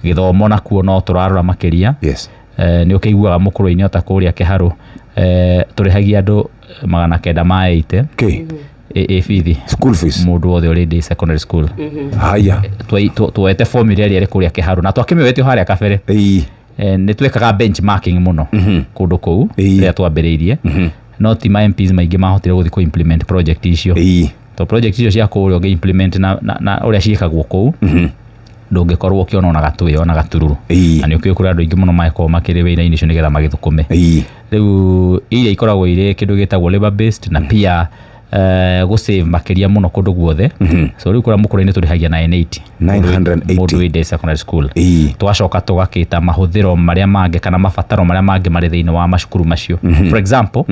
githomo na kuo no turarora makiria ni ukiguaga Mukuru-ini ota kuria Kiharu turihagia andu 980 fees school fees mundu wothe uri secondary school haya tuete formula iri kuri Kiharu na twakimiwetio haria kabere ni twekaga benchmarking muno kundu kou ria twambiriirie no ti ma MPs maingi mahotire guthi ku implement project icio to project icio cia kurio ge implement na uria ciikagwo kou ndungikorwo ukiona ona gatwe ona gatururu na ni ukikura andu ingi muno maiko makiri wira-ini icio nigetha magithukume riu iria ikoragwo iri kindu gitagwo labor based na pia go save makiria muno kundu guothe so riu kura Mukuru-ini turihagia 980 mundu wi secondary school twacoka tugakita mahuthiro maria mange kana mabataro maria mange mari thiini wa macukuru macio for example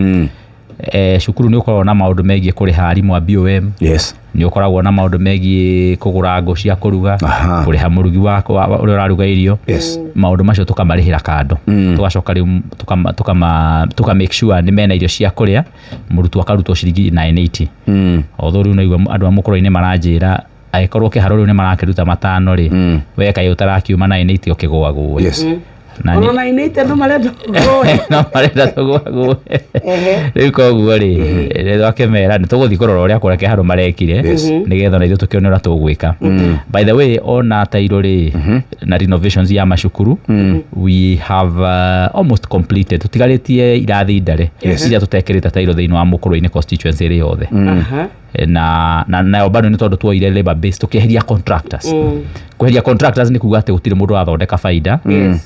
cukuru ni ukoragwo na maundu megie kuriha arimu a BOM ni ukoragwo na maundu megie kugura ngo cia kuruga kuriha murugi wako uri uraruga irio maundu macio tukamarihira kando tugacoka riu tuka make sure ni mena irio cia kuria murutwo akarutwo ciringi 980 although riu naigua andu a Mukuru-ini maranjira aikorwo Kiharu riu ni marakiruta matano ri weka yo tarakiuma 980 ukigwagwo na ni 980 ndo marenda no marenda tugwagwo riu koguo ri twakemera ni tuguthi kurora uria kura Kiharu marekire nigetha na ithu tukione uria tugwika by the way ona tairo ri na renovations ya mashukuru we have almost completed tutigaritie irathi ndare iria tutekirite tairo thiini wa Mukuru-ini constituency ri yothe na bado ni tondu tuoire labor based tukiheria contractors kuheria contractors ni kuga ati gutire mundu athondeka faida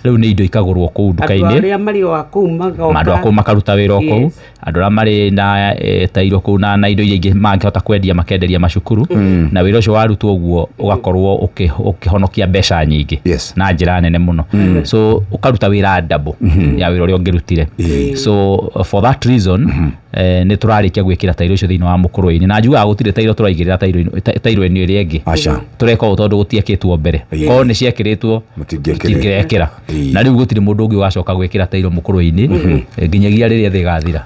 riu ni indo ikagurwo kou nduka-ini aria mari wa kou mandu akuu makaruta wira kou andu aria mari na tairo kou na indo iria ingi mangihota kwendia makenderia mashukuru na wira ucio warutwo uguo ugakorwo ukihonokia mbeca nyingi na njira nene muno so ukaruta wira double ya wira uria ungirutire so for that reason ni turarikia gwikira tairo icio thiini wa Mukuru-ini na njuga gutire tairo turaigirira tairo ino iri ingi tureka utondu gutiekitwo mbere ko ni ciekiritwo mutingekira na riu gutire mundu ungi wacoka gwikira tairo Mukuru-ini nginyagia riria thi gathira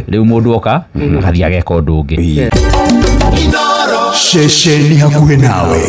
riu mundu oka akathia geka undu ungi Shesheni hakuhe nawe.